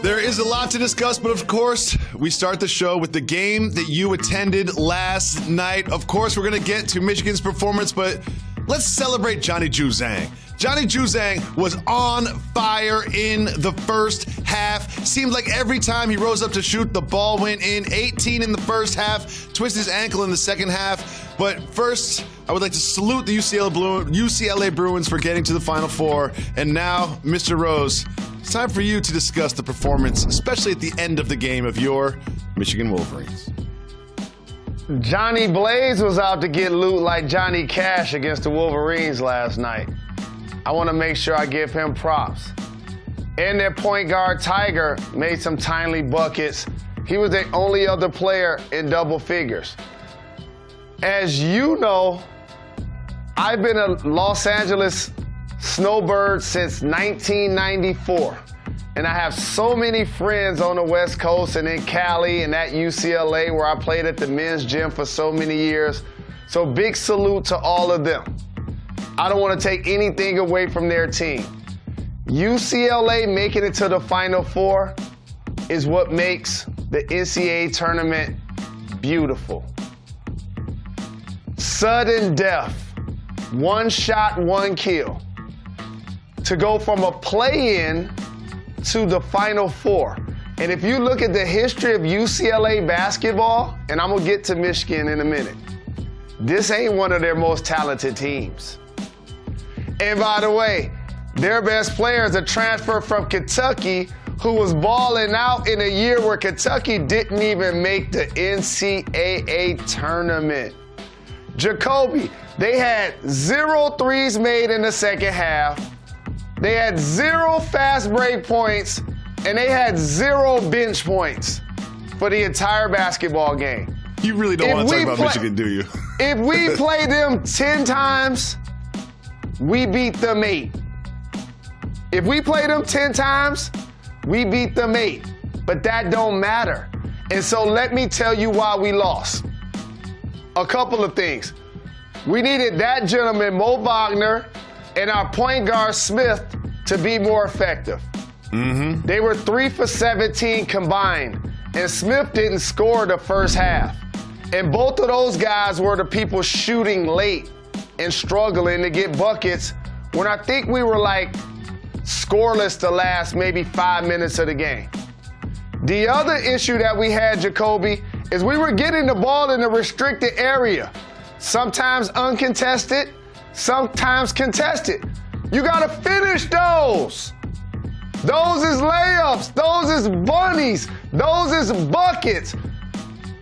There is a lot to discuss, but of course, we start the show with the game that you attended last night. Of course, we're going to get to Michigan's performance, but let's celebrate Johnny Juzang. Johnny Juzang was on fire in the first half. Seemed like every time he rose up to shoot, the ball went in. 18 in the first half, twisted his ankle in the second half. But first, I would like to salute the UCLA Bruins for getting to the Final Four. And now, Mr. Rose, it's time for you to discuss the performance, especially at the end of the game, of your Michigan Wolverines. Johnny Blaze was out to get loot like Johnny Cash against the Wolverines last night. I want to make sure I give him props. And their point guard, Tiger, made some timely buckets. He was the only other player in double figures. As you know, I've been a Los Angeles snowbird since 1994. And I have so many friends on the West Coast and in Cali and at UCLA, where I played at the men's gym for so many years. So big salute to all of them. I don't want to take anything away from their team. UCLA making it to the Final Four is what makes the NCAA tournament beautiful. Sudden death, one shot, one kill. To go from a play-in to the Final Four. And if you look at the history of UCLA basketball, and I'm going to get to Michigan in a minute, this ain't one of their most talented teams. And by the way, their best player is a transfer from Kentucky who was balling out in a year where Kentucky didn't even make the NCAA tournament. Jacoby, they had 0 threes made in the second half. They had 0 fast break points, and they had 0 bench points for the entire basketball game. You really don't want to talk about Michigan, do you? If we play them 10 times, we beat them 8. If we play them 10 times, we beat them 8. But that don't matter. And so let me tell you why we lost. A couple of things. We needed that gentleman, Mo Wagner, and our point guard, Smith, to be more effective. They were 3 for 17 combined, and Smith didn't score the first half. And both of those guys were the people shooting late and struggling to get buckets when I think we were like scoreless the last maybe 5 minutes of the game. The other issue that we had, Jacoby, is we were getting the ball in a restricted area. Sometimes uncontested, sometimes contested. You gotta finish those. Those is layups, those is bunnies, those is buckets.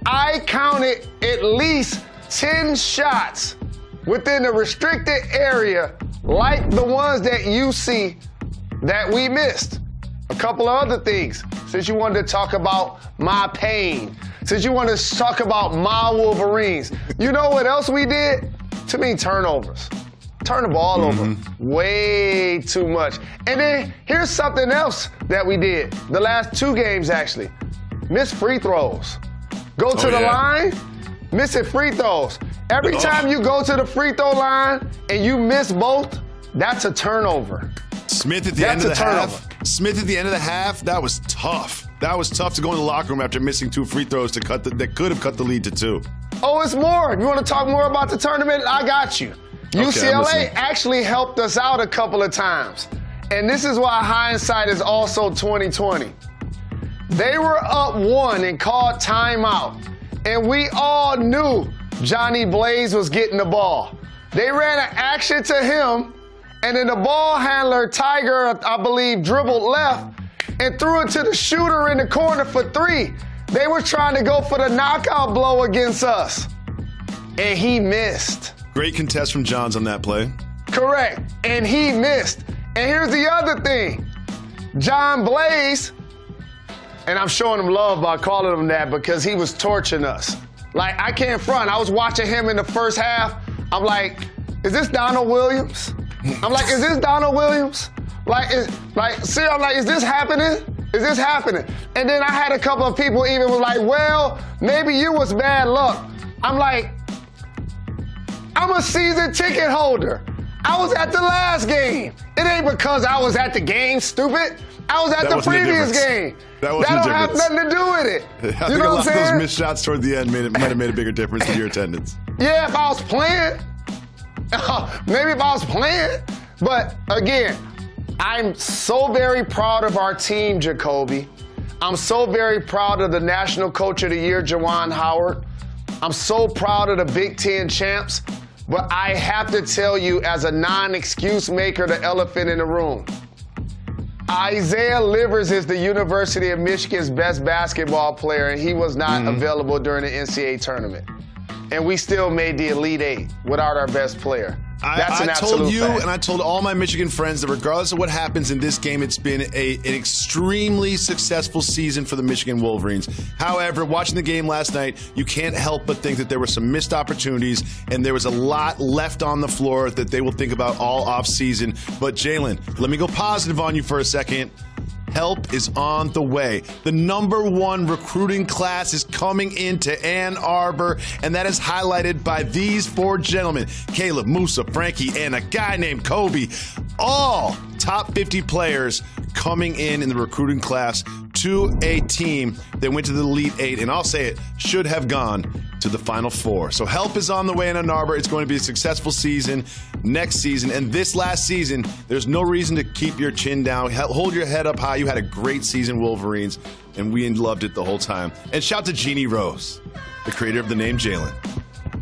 I counted at least 10 shots within the restricted area like the ones that you see that we missed. A couple of other things, since you wanted to talk about my pain, since you wanted to talk about my Wolverines. You know what else we did? Too many turnovers. Turn the ball over way too much. And then here's something else that we did. The last 2 games, actually. Missed free throws. Go to the line, missing free throws. Every time you go to the free throw line and you miss both, that's a turnover. Smith at the end of the half. Smith at the end of the half, that was tough. That was tough to go in the locker room after missing 2 free throws that could have cut the lead to 2. Oh, it's more. You want to talk more about the tournament? I got you. UCLA actually helped us out a couple of times. And this is why hindsight is also 20/20. They were up 1 and called timeout. And we all knew Johnny Blaze was getting the ball. They ran an action to him, and then the ball handler, Tiger, I believe, dribbled left and threw it to the shooter in the corner for 3. They were trying to go for the knockout blow against us. And he missed. Great contest from Johns on that play. Correct. And he missed. And here's the other thing. John Blaze, and I'm showing him love by calling him that because he was torching us. Like, I can't front. I was watching him in the first half. I'm like, is this Donald Williams? I'm like, is this Donald Williams? See, I'm like, is this happening? Is this happening? And then I had a couple of people even was like, well, maybe you was bad luck. I'm like, I'm a season ticket holder. I was at the last game. It ain't because I was at the game, stupid. I was at the previous game. That don't have nothing to do with it. I think a lot of those missed shots toward the end might have made a bigger difference to your attendance. Yeah, if I was playing. Maybe if I was playing. But again, I'm so very proud of our team, Jacoby. I'm so very proud of the National Coach of the Year, Juwan Howard. I'm so proud of the Big Ten champs. But I have to tell you, as a non-excuse maker, the elephant in the room. Isaiah Livers is the University of Michigan's best basketball player, and he was not available during the NCAA tournament. And we still made the Elite Eight without our best player. That's an absolute told you, fact. and I told all my Michigan friends that regardless of what happens in this game, it's been an extremely successful season for the Michigan Wolverines. However, watching the game last night, you can't help but think that there were some missed opportunities, and there was a lot left on the floor that they will think about all offseason. But Jalen, let me go positive on you for a second. Help is on the way. The #1 recruiting class is coming into Ann Arbor, and that is highlighted by these 4 gentlemen, Caleb, Musa, Frankie, and a guy named Kobe. All top 50 players coming in the recruiting class to a team that went to the Elite Eight, and I'll say it, should have gone to the Final Four. So help is on the way in Ann Arbor. It's going to be a successful season next season. And this last season, there's no reason to keep your chin down. Hold your head up high. You had a great season, Wolverines, and we loved it the whole time. And shout to Jeannie Rose, the creator of the name Jalen.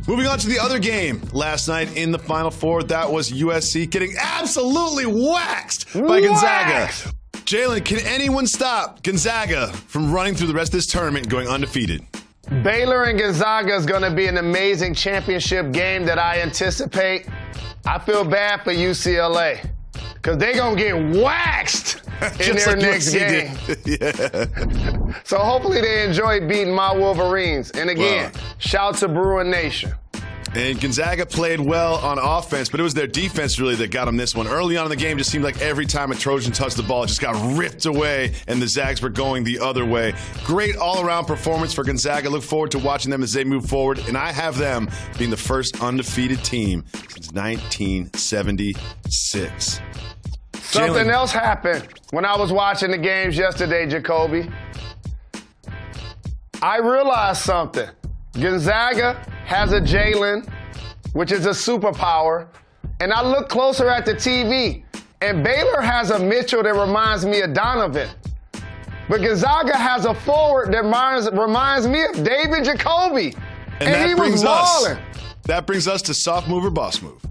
Moving on to the other game last night in the Final Four, that was USC getting absolutely waxed by Gonzaga. Jalen, can anyone stop Gonzaga from running through the rest of this tournament and going undefeated? Baylor and Gonzaga is going to be an amazing championship game that I anticipate. I feel bad for UCLA because they're going to get waxed in their next game. Yeah. So hopefully they enjoy beating my Wolverines. And again, shout to Bruin Nation. And Gonzaga played well on offense, but it was their defense really that got them this one. Early on in the game, it just seemed like every time a Trojan touched the ball, it just got ripped away, and the Zags were going the other way. Great all-around performance for Gonzaga. Look forward to watching them as they move forward, and I have them being the first undefeated team since 1976. Something else happened when I was watching the games yesterday, Jacoby. I realized something. Gonzaga has a Jalen, which is a superpower, and I look closer at the TV, and Baylor has a Mitchell that reminds me of Donovan. But Gonzaga has a forward that reminds me of David Jacoby, and he was balling. That brings us to soft move or boss move.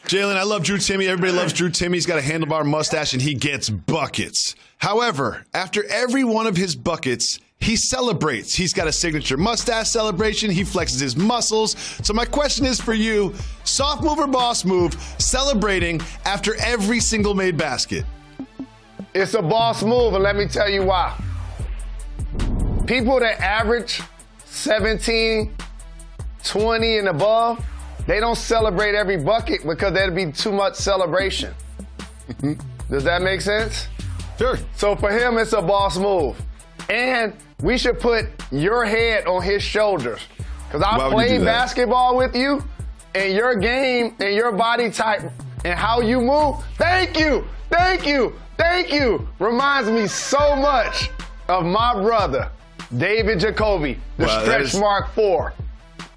Jalen, I love Drew Timme. Everybody loves Drew Timme. He's got a handlebar mustache, and he gets buckets. However, after every one of his buckets, he celebrates. He's got a signature mustache celebration. He flexes his muscles. So my question is for you, soft move or boss move, celebrating after every single made basket? It's a boss move, and let me tell you why. People that average 17, 20 and above, they don't celebrate every bucket because that'd be too much celebration. Does that make sense? Sure. So for him, it's a boss move. And we should put your head on his shoulders. Because I played basketball with you, and your game and your body type and how you move, thank you, reminds me so much of my brother, David Jacoby, the stretch mark 4.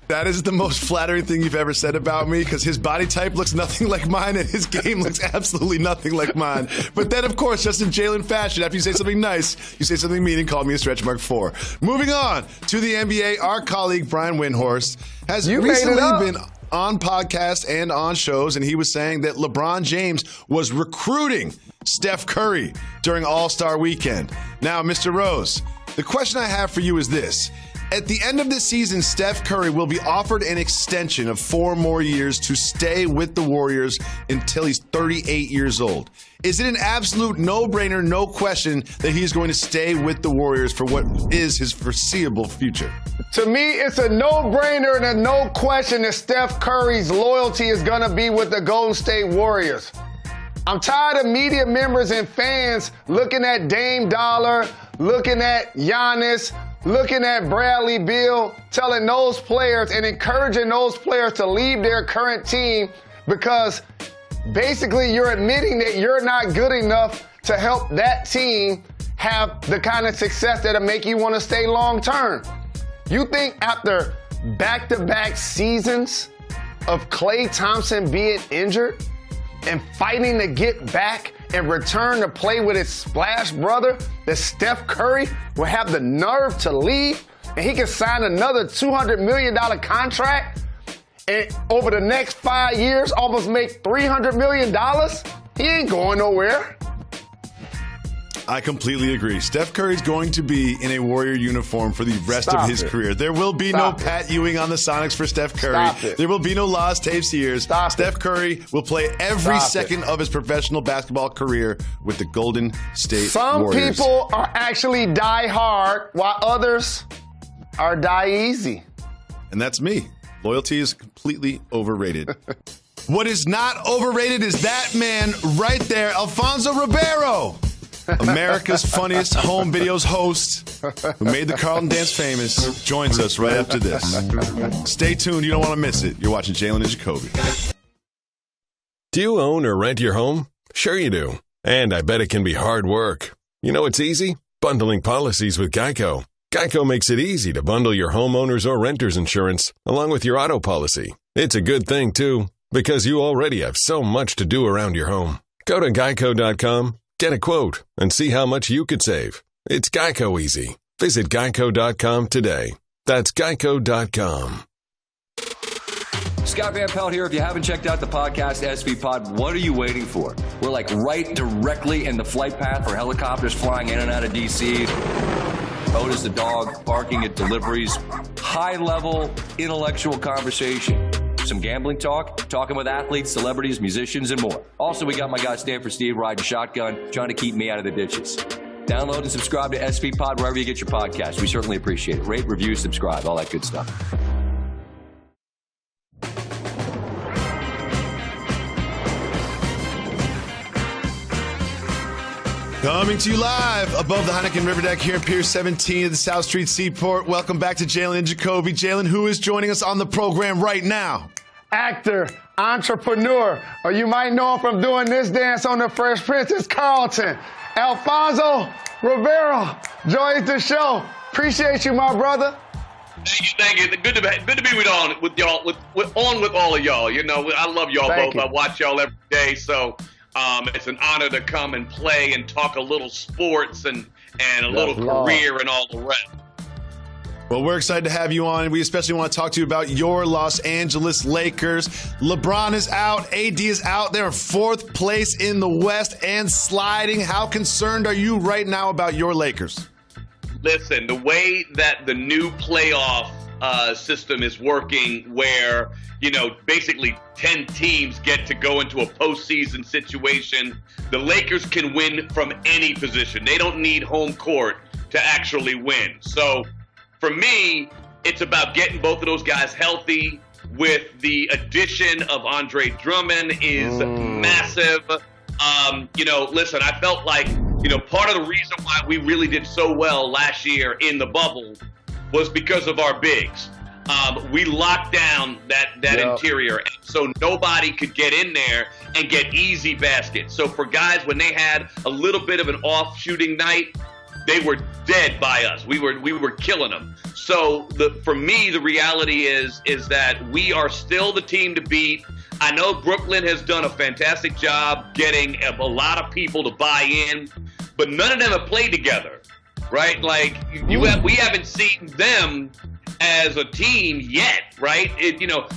That is the most flattering thing you've ever said about me, because his body type looks nothing like mine and his game looks absolutely nothing like mine. But then, of course, just in Jalen fashion, after you say something nice, you say something mean and call me a stretch mark 4. Moving on to the NBA, our colleague Brian Windhorst has recently been on podcasts and on shows, and he was saying that LeBron James was recruiting Steph Curry during All-Star Weekend. Now, Mr. Rose, the question I have for you is this. At the end of this season, Steph Curry will be offered an extension of 4 more years to stay with the Warriors until he's 38 years old. Is it an absolute no-brainer, no question, that he's going to stay with the Warriors for what is his foreseeable future? To me, it's a no-brainer and a no question that Steph Curry's loyalty is going to be with the Golden State Warriors. I'm tired of media members and fans looking at Dame Dollar, looking at Giannis, looking at Bradley Beal, telling those players and encouraging those players to leave their current team because basically you're admitting that you're not good enough to help that team have the kind of success that'll make you want to stay long term. You think after back-to-back seasons of Klay Thompson being injured and fighting to get back and return to play with his splash brother, that Steph Curry will have the nerve to leave and he can sign another $200 million contract and over the next 5 years almost make $300 million? He ain't going nowhere. I completely agree. Steph Curry's going to be in a Warrior uniform for the rest of his career. There will be no Pat Ewing on the Sonics for Steph Curry. There will be no lost tapes years. Steph Curry will play every second of his professional basketball career with the Golden State Warriors. Some people are actually die hard while others are die easy. And that's me. Loyalty is completely overrated. What is not overrated is that man right there, Alfonso Ribeiro. America's funniest home videos host who made the Carlton Dance famous, joins us right after this. Stay tuned. You don't want to miss it. You're watching Jalen and Jacoby. Do you own or rent your home? Sure you do. And I bet it can be hard work. You know it's easy? Bundling policies with Geico. Geico makes it easy to bundle your homeowners or renters insurance along with your auto policy. It's a good thing, too, because you already have so much to do around your home. Go to geico.com. Get a quote and see how much you could save. It's Geico easy. Visit geico.com today. That's geico.com. Scott Van Pelt here. If you haven't checked out the podcast SV Pod, what are you waiting for? We're like right directly in the flight path for helicopters flying in and out of D.C. Otis the dog barking at deliveries. High-level intellectual conversation. Some gambling talk, talking with athletes, celebrities, musicians, and more. Also, we got my guy Stanford Steve riding shotgun, trying to keep me out of the ditches. Download and subscribe to SV Pod wherever you get your podcast. We certainly appreciate it. Rate, review, subscribe, all that good stuff. Coming to you live above the Heineken River Deck here in Pier 17 at the South Street Seaport. Welcome back to Jalen and Jacoby. Jalen, who is joining us on the program right now? Actor, entrepreneur, or you might know him from doing this dance on the Fresh Prince, it's Carlton. Alfonso Ribeiro joins the show. Appreciate you, my brother. Thank you. Good to be with y'all. With all of y'all. You know, I love y'all both. I watch y'all every day, so it's an honor to come and play and talk a little sports and a little career and all the rest. Well, we're excited to have you on. We especially want to talk to you about your Los Angeles Lakers. LeBron is out. AD is out. They're in fourth place in the West and sliding. How concerned are you right now about your Lakers? Listen, the way that the new playoff system is working where, you know, basically 10 teams get to go into a postseason situation, the Lakers can win from any position. They don't need home court to actually win. So, for me, it's about getting both of those guys healthy. With the addition of Andre Drummond is massive. Listen, I felt like, part of the reason why we really did so well last year in the bubble was because of our bigs. We locked down that interior, and so nobody could get in there and get easy baskets. So for guys, when they had a little bit of an off shooting night, they were dead by us. We were killing them. So for me, the reality is that we are still the team to beat. I know Brooklyn has done a fantastic job getting a lot of people to buy in, but none of them have played together, right? Like we haven't seen them as a team yet, right?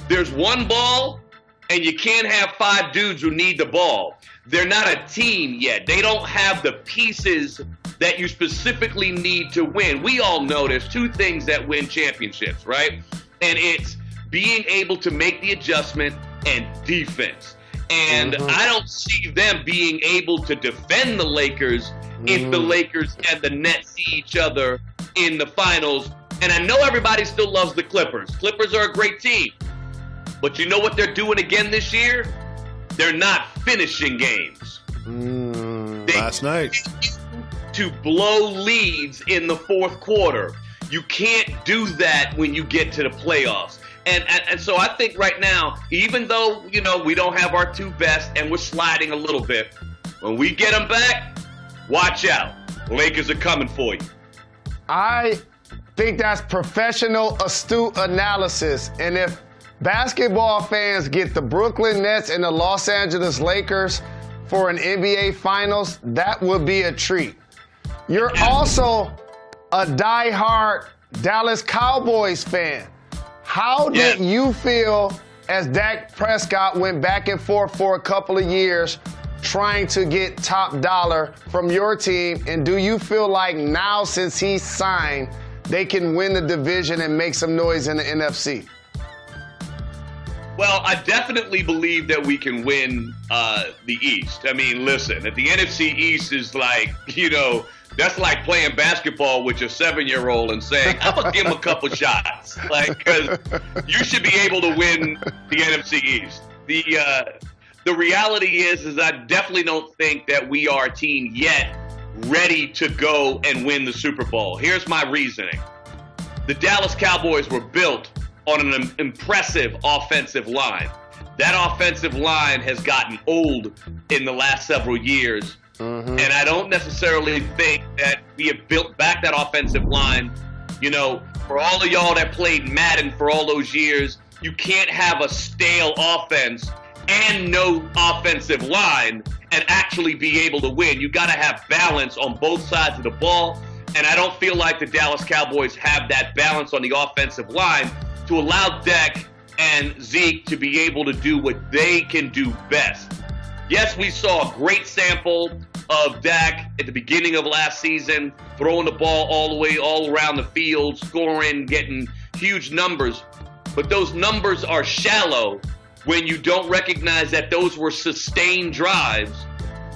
There's one ball, and you can't have 5 dudes who need the ball. They're not a team yet. They don't have the pieces that you specifically need to win. We all know there's 2 things that win championships, right? And it's being able to make the adjustment and defense. And I don't see them being able to defend the Lakers if the Lakers and the Nets see each other in the finals. And I know everybody still loves the Clippers. Clippers are a great team. But you know what they're doing again this year? They're not finishing games. Last night. To blow leads in the fourth quarter. You can't do that when you get to the playoffs. And so I think right now, even though, we don't have our two best and we're sliding a little bit, when we get them back, watch out. Lakers are coming for you. I think that's professional, astute analysis. And if basketball fans get the Brooklyn Nets and the Los Angeles Lakers for an NBA Finals, that would be a treat. You're also a diehard Dallas Cowboys fan. How did you feel as Dak Prescott went back and forth for a couple of years trying to get top dollar from your team? And do you feel like now, since he's signed, they can win the division and make some noise in the NFC? Well, I definitely believe that we can win the East. I mean, listen, if the NFC East is like, that's like playing basketball with your 7-year-old and saying, I'm going to give him a couple shots. Because you should be able to win the NFC East. The reality is I definitely don't think that we are a team yet ready to go and win the Super Bowl. Here's my reasoning. The Dallas Cowboys were built on an impressive offensive line. That offensive line has gotten old in the last several years. And I don't necessarily think that we have built back that offensive line. For all of y'all that played Madden for all those years, you can't have a stale offense and no offensive line and actually be able to win. You got to have balance on both sides of the ball. And I don't feel like the Dallas Cowboys have that balance on the offensive line to allow Dak and Zeke to be able to do what they can do best. Yes, we saw a great sample of Dak at the beginning of last season, throwing the ball all around the field, scoring, getting huge numbers. But those numbers are shallow when you don't recognize that those were sustained drives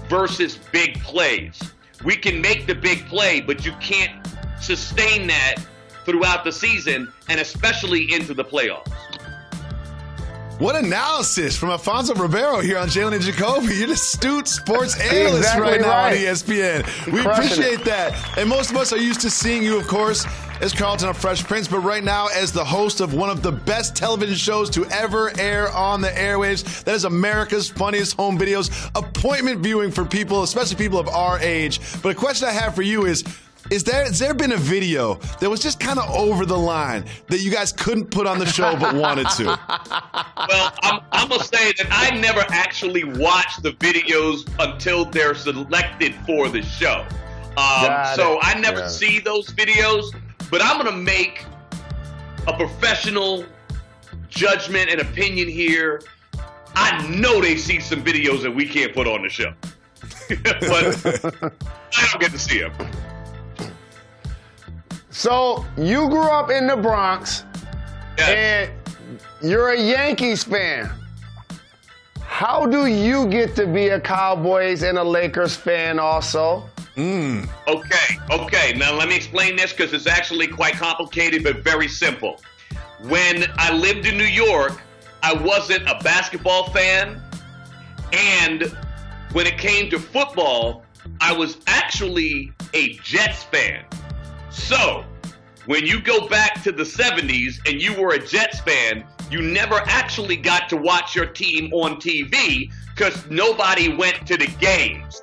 versus big plays. We can make the big play, but you can't sustain that throughout the season and especially into the playoffs. What analysis from Alfonso Ribeiro here on Jalen and Jacoby. You're an astute sports analyst right now on ESPN. We appreciate that. And most of us are used to seeing you, of course, as Carlton on Fresh Prince, but right now as the host of one of the best television shows to ever air on the airwaves. That is America's Funniest Home Videos. Appointment viewing for people, especially people of our age. But a question I have for you is has there been a video that was just kind of over the line that you guys couldn't put on the show but wanted to? Well, I'm going to say that I never actually watch the videos until they're selected for the show. So I never see those videos, but I'm going to make a professional judgment and opinion here. I know they see some videos that we can't put on the show, but I don't get to see them. So you grew up in the Bronx, and you're a Yankees fan. How do you get to be a Cowboys and a Lakers fan also? Okay. Now let me explain this because it's actually quite complicated but very simple. When I lived in New York, I wasn't a basketball fan, and when it came to football, I was actually a Jets fan. So, when you go back to the 70s and you were a Jets fan, you never actually got to watch your team on TV because nobody went to the games.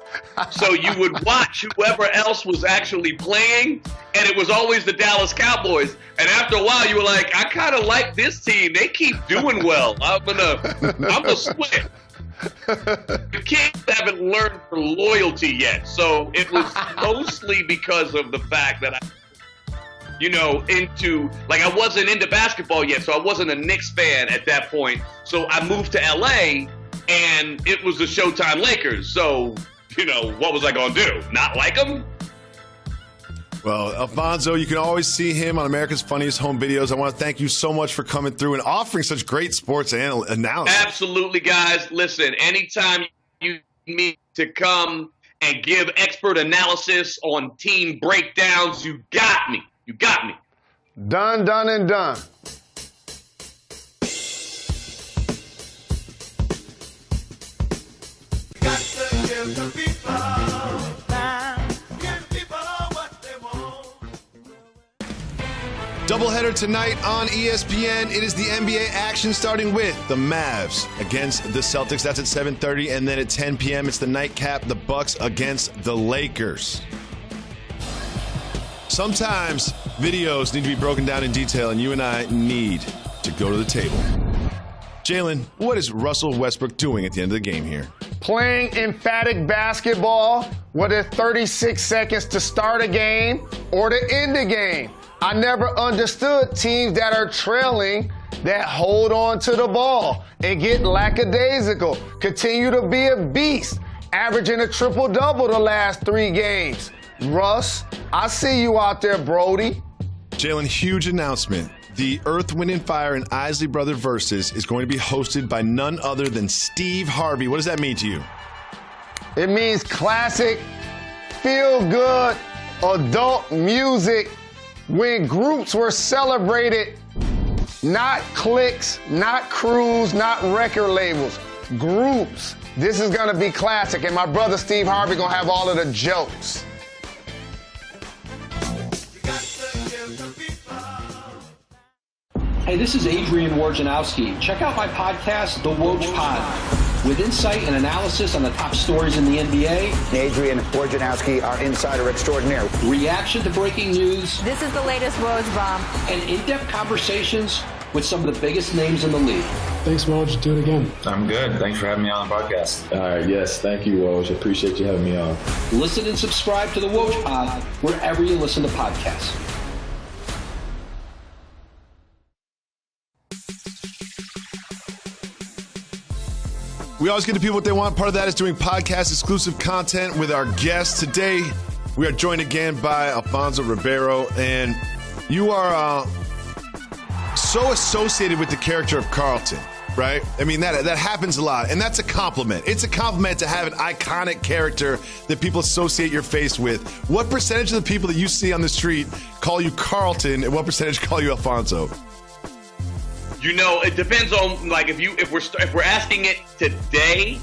So you would watch whoever else was actually playing, and it was always the Dallas Cowboys. And after a while, you were like, I kind of like this team. They keep doing well. I'm gonna switch. The kids haven't learned for loyalty yet. So it was mostly because of the fact that I wasn't into basketball yet, so I wasn't a Knicks fan at that point. So I moved to LA, and it was the Showtime Lakers. So, what was I going to do? Not like them? Well, Alfonso, you can always see him on America's Funniest Home Videos. I want to thank you so much for coming through and offering such great sports analysis. Absolutely, guys. Listen, anytime you need me to come and give expert analysis on team breakdowns, you got me. You got me. Done, and done. Got to give the people time. Give people what they want. Doubleheader tonight on ESPN. It is the NBA action starting with the Mavs against the Celtics. That's at 7:30. And then at 10 p.m., it's the nightcap, the Bucks against the Lakers. Sometimes videos need to be broken down in detail, and you and I need to go to the table. Jalen, what is Russell Westbrook doing at the end of the game here? Playing emphatic basketball, whether 36 seconds to start a game or to end a game. I never understood teams that are trailing that hold on to the ball and get lackadaisical. Continue to be a beast, averaging a triple-double the last 3 games. Russ, I see you out there, Brody. Jalen, huge announcement. The Earth, Wind, and Fire and Isley Brother Versus is going to be hosted by none other than Steve Harvey. What does that mean to you? It means classic, feel-good, adult music when groups were celebrated, not cliques, not crews, not record labels, groups. This is gonna be classic, and my brother Steve Harvey gonna have all of the jokes. Hey, this is Adrian Wojnarowski. Check out my podcast, The Woj Pod, with insight and analysis on the top stories in the NBA. Adrian Wojnarowski, our insider extraordinaire. Reaction to breaking news. This is the latest Woj bomb. And in-depth conversations with some of the biggest names in the league. Thanks, Woj. Do it again. I'm good. Thanks for having me on the podcast. All right. Yes. Thank you, Woj. Appreciate you having me on. Listen and subscribe to The Woj Pod wherever you listen to podcasts. We always get to people what they want. Part of that is doing podcast exclusive content with our guests. Today, we are joined again by Alfonso Ribeiro, and you are so associated with the character of Carlton, right? I mean, that happens a lot, and that's a compliment. It's a compliment to have an iconic character that people associate your face with. What percentage of the people that you see on the street call you Carlton, and what percentage call you Alfonso? You know, it depends on, like, if we're asking it today,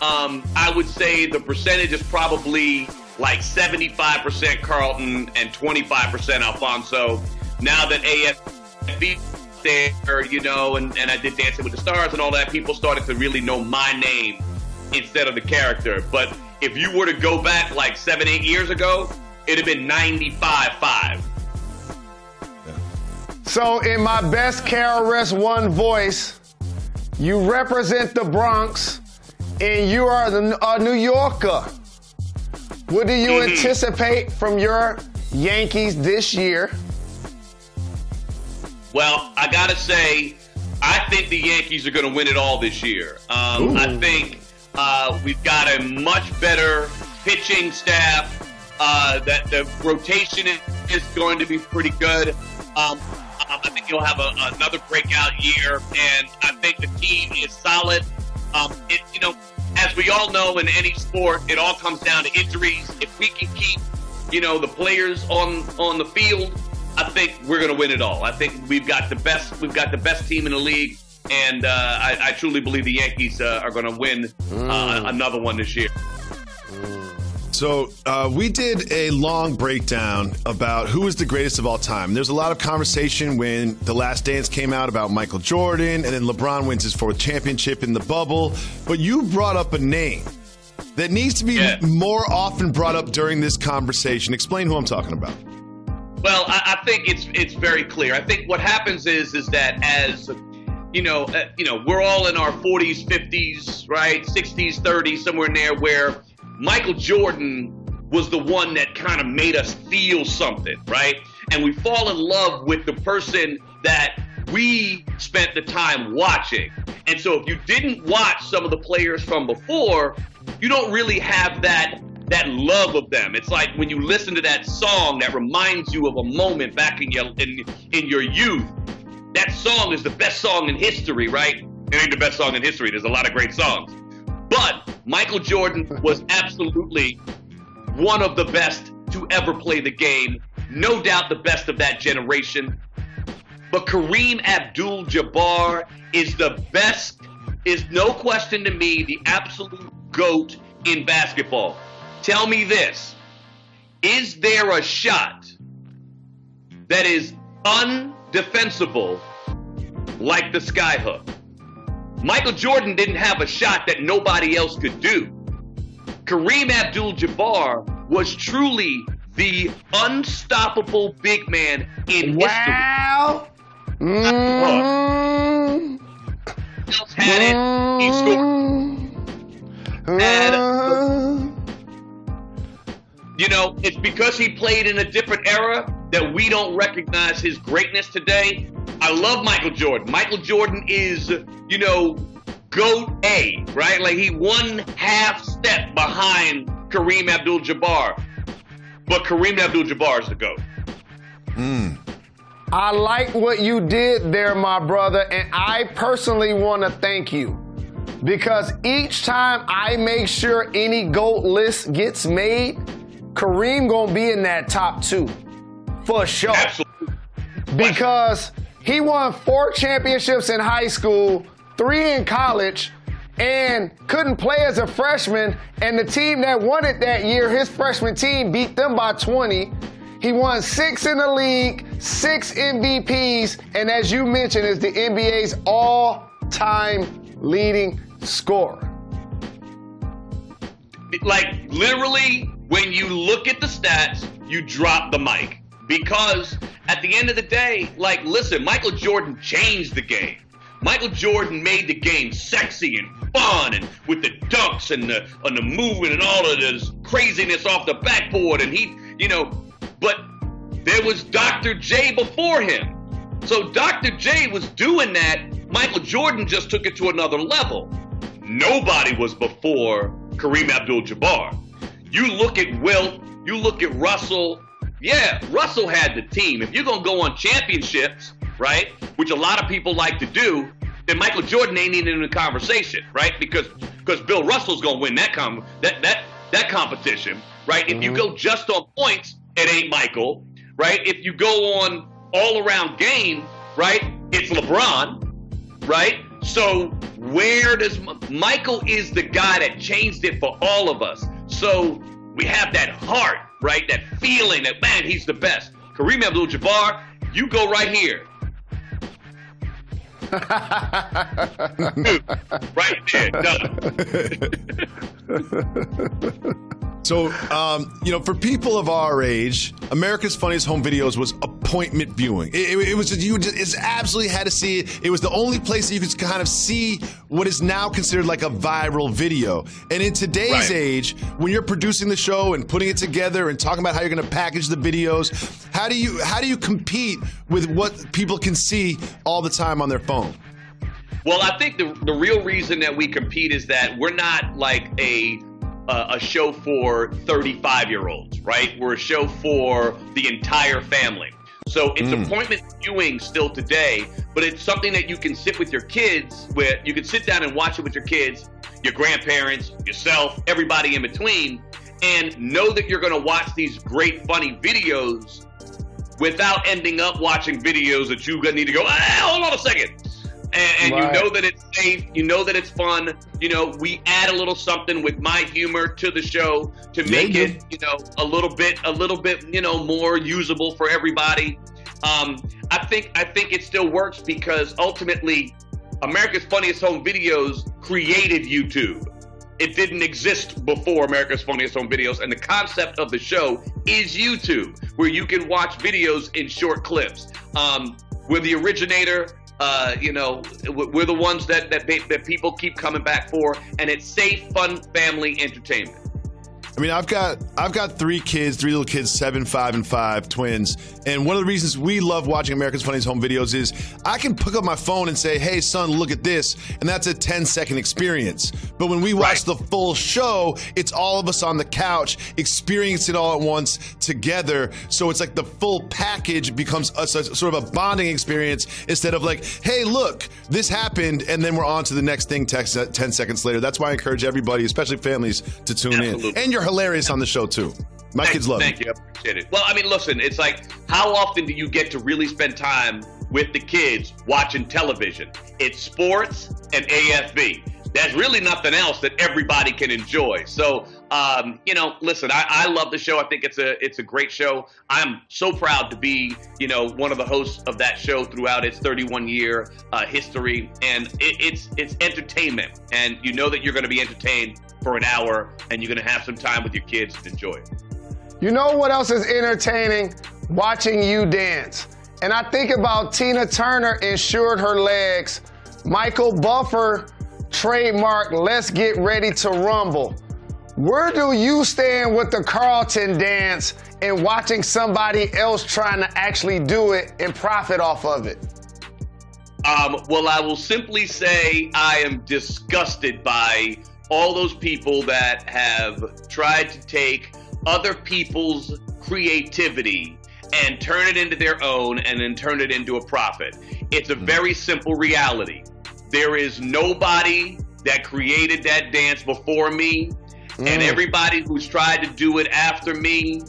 I would say the percentage is probably like 75% Carlton and 25% Alfonso. Now that ASB there, you know, and I did Dancing with the Stars and all that, people started to really know my name instead of the character. But if you were to go back like 7-8 years ago, it'd have been 95-5. So in my best KRS-One voice, you represent the Bronx and you are a New Yorker. What do you anticipate from your Yankees this year? Well, I got to say, I think the Yankees are going to win it all this year. I think we've got a much better pitching staff. That the rotation is going to be pretty good. I think you'll have another breakout year, and I think the team is solid. You know, as we all know in any sport, it all comes down to injuries. If we can keep, you know, the players on the field, I think we're going to win it all. I think we've got the best team in the league, and I truly believe the Yankees are going to win another one this year. So we did a long breakdown about who is the greatest of all time. There's a lot of conversation when The Last Dance came out about Michael Jordan, and then LeBron wins his 4th championship in the bubble. But you brought up a name that needs to be more often brought up during this conversation. Explain who I'm talking about. Well, I think it's very clear. I think what happens is that as you know, we're all in our 40s, 50s, right, 60s, 30s, somewhere in there, where Michael Jordan was the one that kind of made us feel something, right? And we fall in love with the person that we spent the time watching. And so if you didn't watch some of the players from before, you don't really have that love of them. It's like when you listen to that song that reminds you of a moment back in your youth. That song is the best song in history, right? It ain't the best song in history. There's a lot of great songs. But Michael Jordan was absolutely one of the best to ever play the game. No doubt the best of that generation. But Kareem Abdul-Jabbar is the best, is no question to me, the absolute GOAT in basketball. Tell me this, is there a shot that is undefensible like the skyhook. Michael Jordan didn't have a shot that nobody else could do. Kareem Abdul-Jabbar was truly the unstoppable big man in history. Else had it, he scored. You know, it's because he played in a different era that we don't recognize his greatness today. I love Michael Jordan. Michael Jordan is, you know, GOAT A, right? Like he one half step behind Kareem Abdul-Jabbar. But Kareem Abdul-Jabbar is the GOAT. I like what you did there, my brother, and I personally want to thank you. Because each time I make sure any GOAT list gets made, Kareem gonna be in that top 2. For sure. Absolutely. Because he won 4 championships in high school, 3 in college, and couldn't play as a freshman. And the team that won it that year, his freshman team, beat them by 20. He won 6 in the league, 6 MVPs, and as you mentioned, is the NBA's all-time leading scorer. Like, literally, when you look at the stats, you drop the mic. Because at the end of the day, like, listen, Michael Jordan changed the game. Michael Jordan made the game sexy and fun, and with the dunks and the movement and all of this craziness off the backboard. And he, you know, but there was Dr. J before him. So Dr. J was doing that. Michael Jordan just took it to another level. Nobody was before Kareem Abdul-Jabbar. You look at Wilt, you look at Russell. Yeah, Russell had the team. If you're going to go on championships, right, which a lot of people like to do, then Michael Jordan ain't even in the conversation, right? Because Bill Russell's going to win that competition, right? If you go just on points, it ain't Michael, right? If you go on all-around game, right, it's LeBron, right? So where does Michael is the guy that changed it for all of us. So we have that heart, right? That feeling that, man, he's the best. Kareem Abdul-Jabbar, you go right here. Right there, done. So, you know, for people of our age, America's Funniest Home Videos was appointment viewing. It was just, you just absolutely had to see it. It was the only place that you could kind of see what is now considered like a viral video. And in today's age, when you're producing the show and putting it together and talking about how you're going to package the videos, how do you compete with what people can see all the time on their phone? Well, I think the real reason that we compete is that we're not like a show for 35-year-olds, right? We're a show for the entire family. So it's appointment viewing still today, but it's something that you can sit with your kids with. You can sit down and watch it with your kids, your grandparents, yourself, everybody in between, and know that you're going to watch these great, funny videos without ending up watching videos that you need to go, hold on a second. And you know that it's safe, you know that it's fun. You know, we add a little something with my humor to the show to make it, you know, a little bit, you know, more usable for everybody. I think it still works because ultimately America's Funniest Home Videos created YouTube. It didn't exist before America's Funniest Home Videos, and the concept of the show is YouTube, where you can watch videos in short clips. We're the originator. You know, we're the ones that people keep coming back for, and it's safe, fun, family entertainment. I mean, I've got 3 little kids, 7, 5, and 5, twins. And one of the reasons we love watching America's Funniest Home Videos is I can pick up my phone and say, hey, son, look at this. And that's a 10-second experience. But when we watch the full show, it's all of us on the couch experiencing it all at once together. So it's like the full package becomes a sort of a bonding experience instead of like, hey, look, this happened. And then we're on to the next thing 10 seconds later. That's why I encourage everybody, especially families, to tune in. And you're hilarious on the show too. My kids love it. Thank you, I appreciate it. Well, I mean, listen, it's like, how often do you get to really spend time with the kids watching television? It's sports and AFB. There's really nothing else that everybody can enjoy. So Listen, I love the show. I think it's a great show. I'm so proud to be, one of the hosts of that show throughout its 31-year history. And it's entertainment. And you know that you're going to be entertained for an hour, and you're going to have some time with your kids and enjoy it. You know what else is entertaining? Watching you dance. And I think about Tina Turner insured her legs. Michael Buffer trademarked Let's Get Ready to Rumble. Where do you stand with the Carlton dance and watching somebody else trying to actually do it and profit off of it? Well, I will simply say I am disgusted by all those people that have tried to take other people's creativity and turn it into their own and then turn it into a profit. It's a very simple reality. There is nobody that created that dance before me, and everybody who's tried to do it after me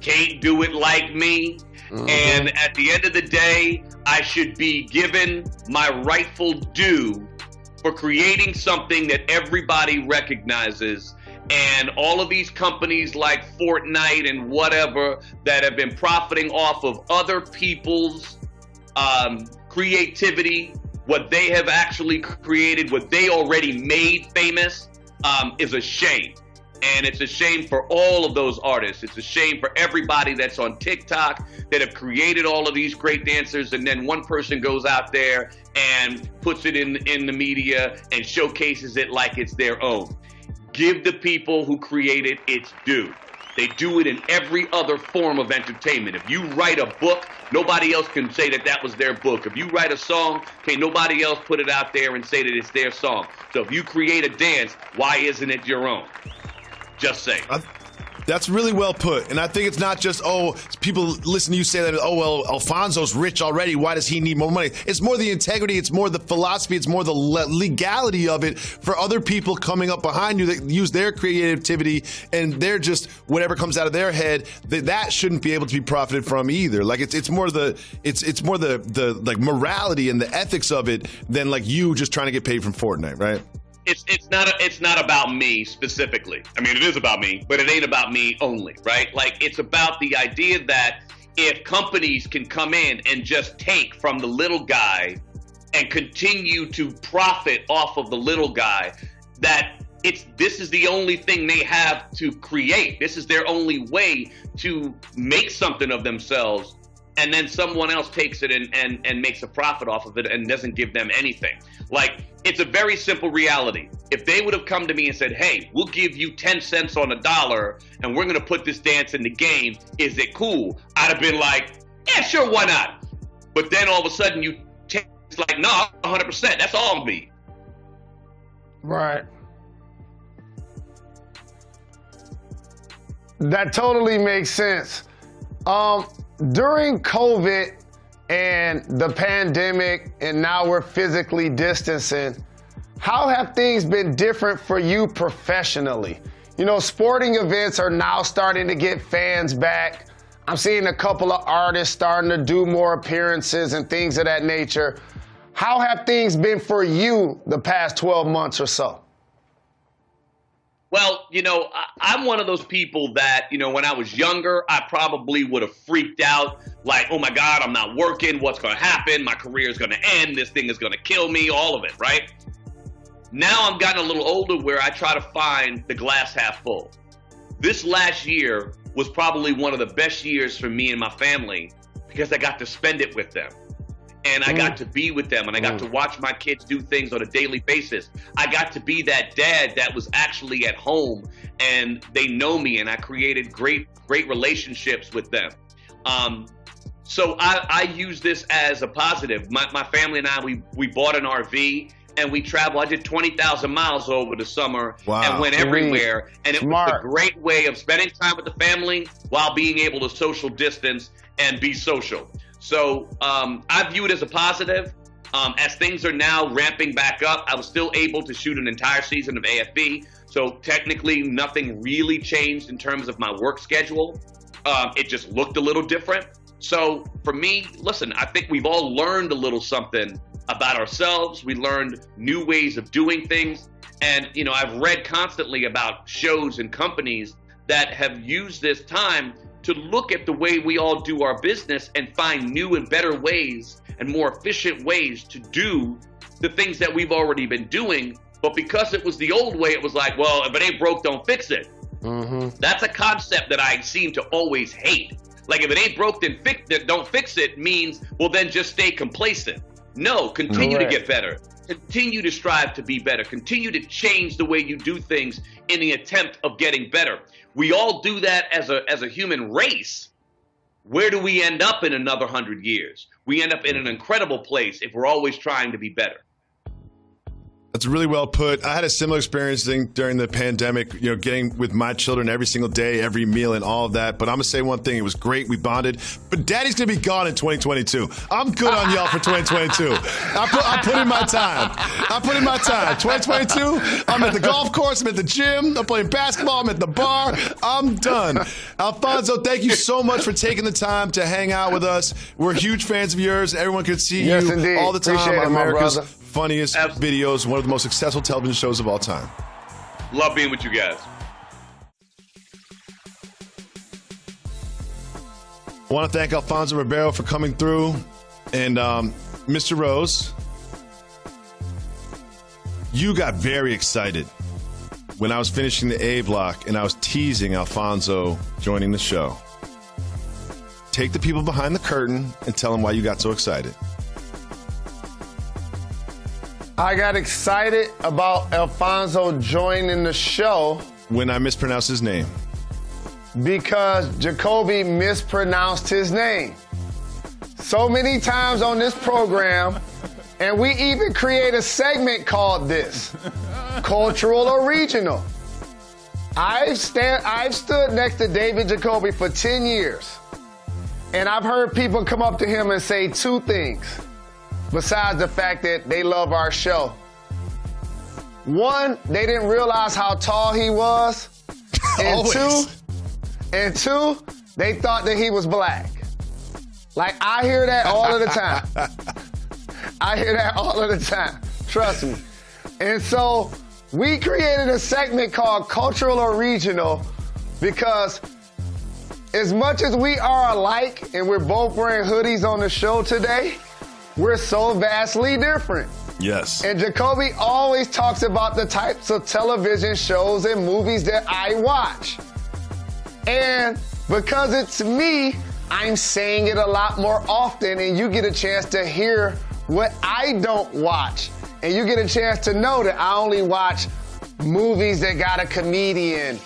can't do it like me. And at the end of the day, I should be given my rightful due for creating something that everybody recognizes. And all of these companies like Fortnite and whatever that have been profiting off of other people's creativity, what they have actually created, what they already made famous, is a shame. And it's a shame for all of those artists. It's a shame for everybody that's on TikTok that have created all of these great dancers, and then one person goes out there and puts it in the media and showcases it like it's their own. Give the people who create it its due. They do it in every other form of entertainment. If you write a book, nobody else can say that that was their book. If you write a song, okay, nobody else put it out there and say that it's their song. So if you create a dance, why isn't it your own? Just saying. That's really well put. And I think it's not just, people listen to you say that, Alfonso's rich already. Why does he need more money? It's more the integrity. It's more the philosophy. It's more the legality of it for other people coming up behind you that use their creativity and they're just whatever comes out of their head, that shouldn't be able to be profited from either. Like it's more the like morality and the ethics of it than like you just trying to get paid from Fortnite, right? It's not about me specifically. I mean, it is about me, but it ain't about me only, right? Like, it's about the idea that if companies can come in and just take from the little guy and continue to profit off of the little guy, that this is the only thing they have to create. This is their only way to make something of themselves. And then someone else takes it and makes a profit off of it and doesn't give them anything. Like, it's a very simple reality. If they would have come to me and said, hey, we'll give you 10 cents on a dollar and we're going to put this dance in the game, is it cool? I'd have been like, yeah, sure, why not? But then all of a sudden it's like, no, 100%, that's all me. Right. That totally makes sense. During COVID and the pandemic, and now we're physically distancing, how have things been different for you professionally? You know, sporting events are now starting to get fans back. I'm seeing a couple of artists starting to do more appearances and things of that nature. How have things been for you the past 12 months or so? Well, I'm one of those people that, when I was younger, I probably would have freaked out like, oh my God, I'm not working. What's going to happen? My career is going to end. This thing is going to kill me, all of it, right? Now I'm gotten a little older where I try to find the glass half full. This last year was probably one of the best years for me and my family because I got to spend it with them. And I got to be with them, and I got to watch my kids do things on a daily basis. I got to be that dad that was actually at home, and they know me, and I created great relationships with them. So I use this as a positive. My family and I, we bought an RV, and we traveled. I did 20,000 miles over the summer and went everywhere. And it was a great way of spending time with the family while being able to social distance and be social. So I view it as a positive. As things are now ramping back up, I was still able to shoot an entire season of AFB. So technically, nothing really changed in terms of my work schedule. It just looked a little different. So for me, listen, I think we've all learned a little something about ourselves. We learned new ways of doing things. And, I've read constantly about shows and companies that have used this time to look at the way we all do our business and find new and better ways and more efficient ways to do the things that we've already been doing. But because it was the old way, it was like, well, if it ain't broke, don't fix it. Mm-hmm. That's a concept that I seem to always hate. Like, if it ain't broke, then don't fix it means, well, then just stay complacent. No, continue to get better. Continue to strive to be better. Continue to change the way you do things in the attempt of getting better. We all do that as a human race. Where do we end up in another 100 years? We end up in an incredible place if we're always trying to be better. That's really well put. I had a similar experience during the pandemic, getting with my children every single day, every meal and all of that. But I'm going to say one thing. It was great. We bonded. But Daddy's going to be gone in 2022. I'm good on y'all for 2022. I put in my time. 2022, I'm at the golf course. I'm at the gym. I'm playing basketball. I'm at the bar. I'm done. Alfonso, thank you so much for taking the time to hang out with us. We're huge fans of yours. Everyone can see you indeed. All the time Appreciate on it, my America's brother. funniest videos, one of the most successful television shows of all time. Love being with you guys. I want to thank Alfonso Ribeiro for coming through. And Mr. Rose, you got very excited when I was finishing the A block and I was teasing Alfonso joining the show. Take the people behind the curtain and tell them why you got so excited. I got excited about Alfonso joining the show when I mispronounced his name. Because Jacoby mispronounced his name so many times on this program, and we even create a segment called this, Cultural or Regional. I've stood next to David Jacoby for 10 years, and I've heard people come up to him and say two things. Besides the fact that they love our show. One, they didn't realize how tall he was. And two, they thought that he was black. Like, I hear that all of the time. Trust me. And so we created a segment called Cultural or Regional because as much as we are alike and we're both wearing hoodies on the show today, we're so vastly different. Yes. And Jacoby always talks about the types of television shows and movies that I watch. And because it's me, I'm saying it a lot more often, and you get a chance to hear what I don't watch. And you get a chance to know that I only watch movies that got a comedian,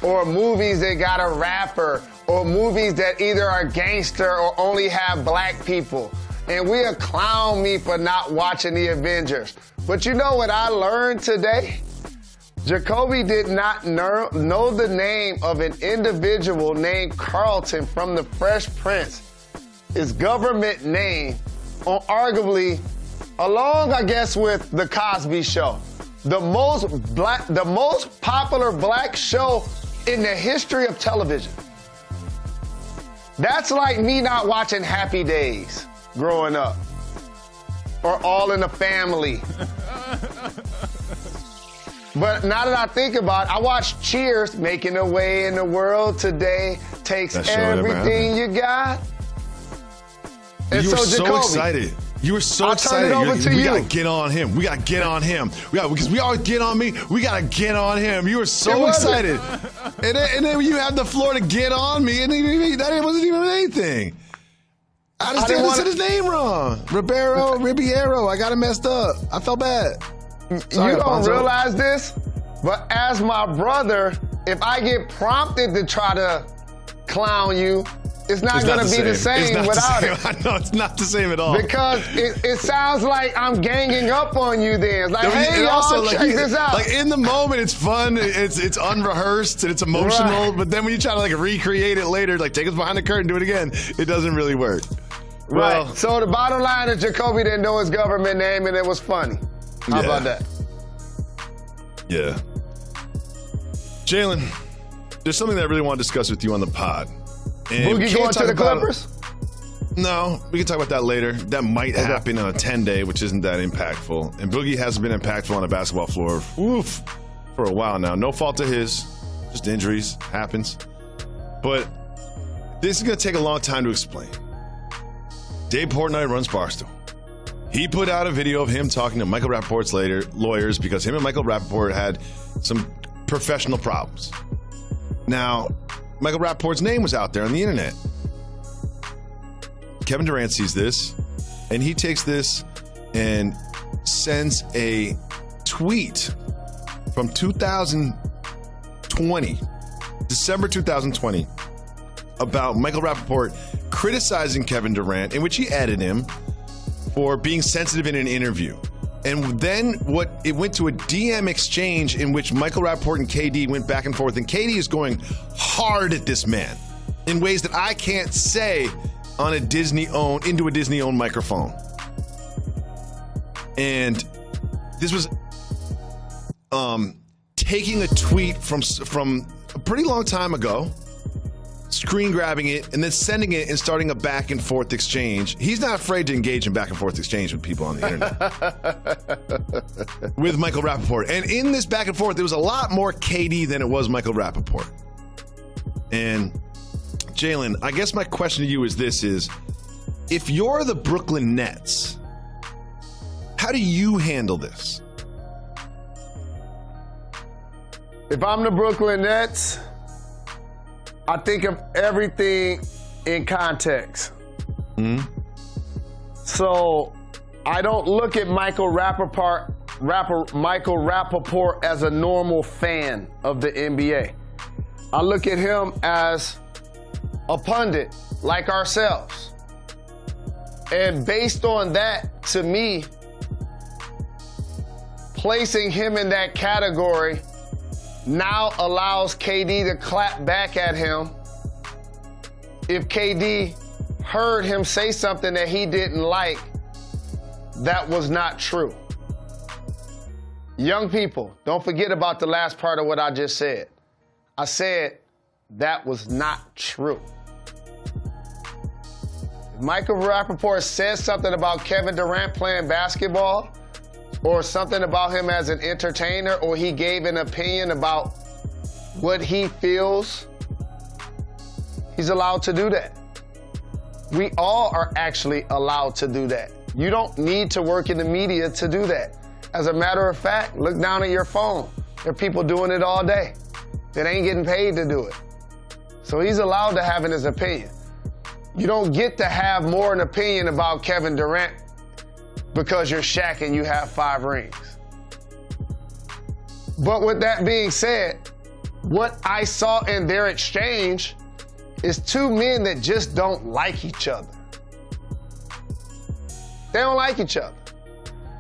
or movies that got a rapper, or movies that either are gangster or only have black people. And we'll clown me for not watching the Avengers. But you know what I learned today? Jacoby did not know the name of an individual named Carlton from The Fresh Prince. His government name, on arguably, along, I guess, with The Cosby Show. The most popular black show in the history of television. That's like me not watching Happy Days growing up, or All in the Family. But now that I think about it, I watched Cheers, Making a Way in the World Today Takes Everything You Got. And you were so Jacoby, excited. You were so excited. Turn it over to you. We gotta get on him. Because we always get on me. We gotta get on him. You were so excited. And then you have the floor to get on me, and that wasn't even anything. I just didn't say his name wrong. Ribeiro. I got it messed up. I felt bad. Sorry, you don't Alfonso. realize this, but as my brother, if I get prompted to try to clown you, it's not going to be the same without it. I know, it's not the same at all. Because it sounds like I'm ganging up on you then. It's like, hey, y'all, check this out. Like, in the moment, it's fun, it's unrehearsed, and it's emotional, Right. but then when you try to, recreate it later, take us behind the curtain, do it again, it doesn't really work. Right. Well, So the bottom line is Jacoby didn't know his government name, and it was funny. How about that? Yeah. Jalen, there's something that I really want to discuss with you on the pod. And Boogie going to the Clippers? No, we can talk about that later. That might happen on a 10-day, which isn't that impactful. And Boogie hasn't been impactful on a basketball floor for a while now. No fault of his, just injuries. Happens. But this is going to take a long time to explain. Dave Portnoy runs Barstool. He put out a video of him talking to Michael Rappaport's lawyers because him and Michael Rappaport had some professional problems. Now, Michael Rappaport's name was out there on the internet. Kevin Durant sees this, and he takes this and sends a tweet from 2020, December 2020, about Michael Rappaport criticizing Kevin Durant, in which he added him for being sensitive in an interview. And then it went to a DM exchange in which Michael Rappaport and KD went back and forth, and KD is going hard at this man in ways that I can't say on into a Disney-owned microphone. And this was taking a tweet from a pretty long time ago, screen grabbing it, and then sending it and starting a back and forth exchange. He's not afraid to engage in back and forth exchange with people on the internet. With Michael Rappaport. And in this back and forth, there was a lot more KD than it was Michael Rappaport. And Jalen, I guess my question to you is this: if you're the Brooklyn Nets, how do you handle this? If I'm the Brooklyn Nets, I think of everything in context. So I don't look at Michael Rappaport as a normal fan of the NBA. I look at him as a pundit like ourselves. And based on that, to me, placing him in that category now allows KD to clap back at him if KD heard him say something that he didn't like that was not true. Young people, don't forget about the last part of what I just said. I said that was not true. If Michael Rappaport says something about Kevin Durant playing basketball, or something about him as an entertainer, or he gave an opinion about what he feels, he's allowed to do that. We all are actually allowed to do that. You don't need to work in the media to do that. As a matter of fact, look down at your phone. There are people doing it all day that ain't getting paid to do it. So he's allowed to have his opinion. You don't get to have more an opinion about Kevin Durant because you're Shaq and you have 5 rings. But with that being said, what I saw in their exchange is 2 men that just don't like each other. They don't like each other.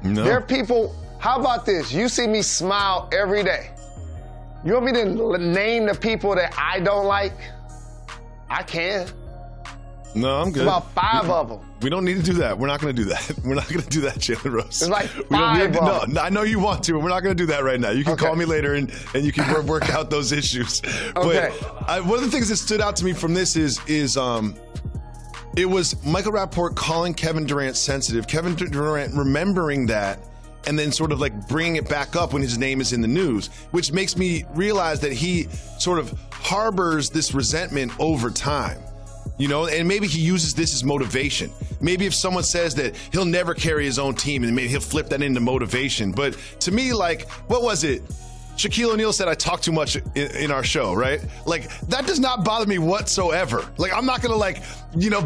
No. There are people, how about this? You see me smile every day. You want me to name the people that I don't like? I can. No, I'm good. It's about 5 of them. We don't need to do that. We're not going to do that. We're not going to do that, Jalen Rose. It's like 5 of them. No, I know you want to, but we're not going to do that right now. You can call me later and you can work out those issues. Okay. But one of the things that stood out to me from this is it was Michael Rappaport calling Kevin Durant sensitive, Kevin Durant remembering that, and then sort of like bringing it back up when his name is in the news, which makes me realize that he sort of harbors this resentment over time. You know, and maybe he uses this as motivation. Maybe if someone says that he'll never carry his own team, and maybe he'll flip that into motivation. But to me, like, what was it? Shaquille O'Neal said I talk too much in our show, right? Like, that does not bother me whatsoever. Like, I'm not gonna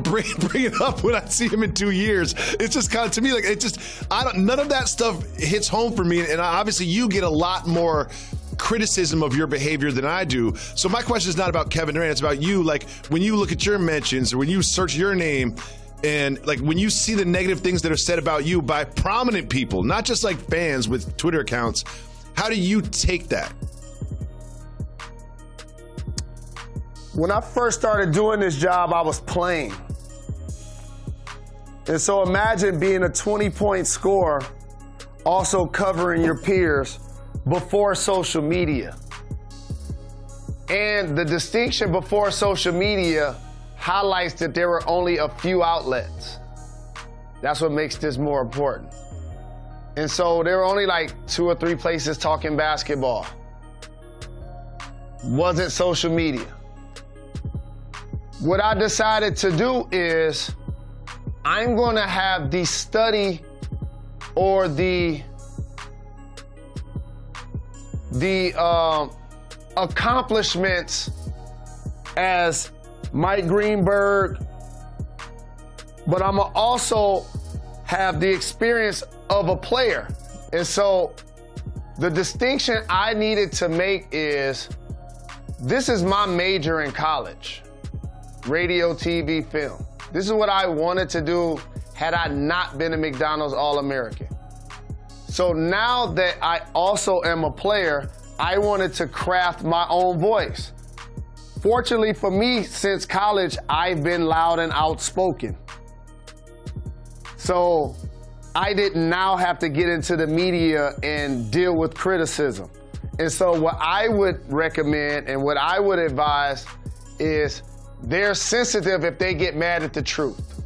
bring it up when I see him in 2 years. It's just kind of, to me, like, none of that stuff hits home for me. And obviously you get a lot more criticism of your behavior than I do. So my question is not about Kevin Durant, it's about you. Like, when you look at your mentions or when you search your name, and like when you see the negative things that are said about you by prominent people, not just like fans with Twitter accounts, how do you take that? When I first started doing this job, I was playing. And so imagine being a 20-point scorer, also covering your peers before social media. And the distinction before social media, highlights that there were only a few outlets. That's what makes this more important. And so there were only like 2 or 3 places talking basketball. Wasn't social media. What I decided to do is I'm going to have the study or the accomplishments as Mike Greenberg, but I'm going to also have the experience of a player. And so the distinction I needed to make is this is my major in college, radio, TV, film. This is what I wanted to do had I not been a McDonald's All-American. So now that I also am a player, I wanted to craft my own voice. Fortunately for me, since college, I've been loud and outspoken. So I didn't now have to get into the media and deal with criticism. And so what I would recommend and what I would advise is they're sensitive if they get mad at the truth.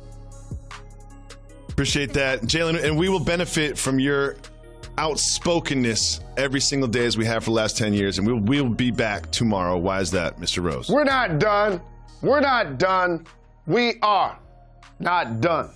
Appreciate that, Jalen, and we will benefit from your outspokenness every single day as we have for the last 10 years, and we'll be back tomorrow. Why is that, Mr. Rose? We're not done. We're not done. We are not done.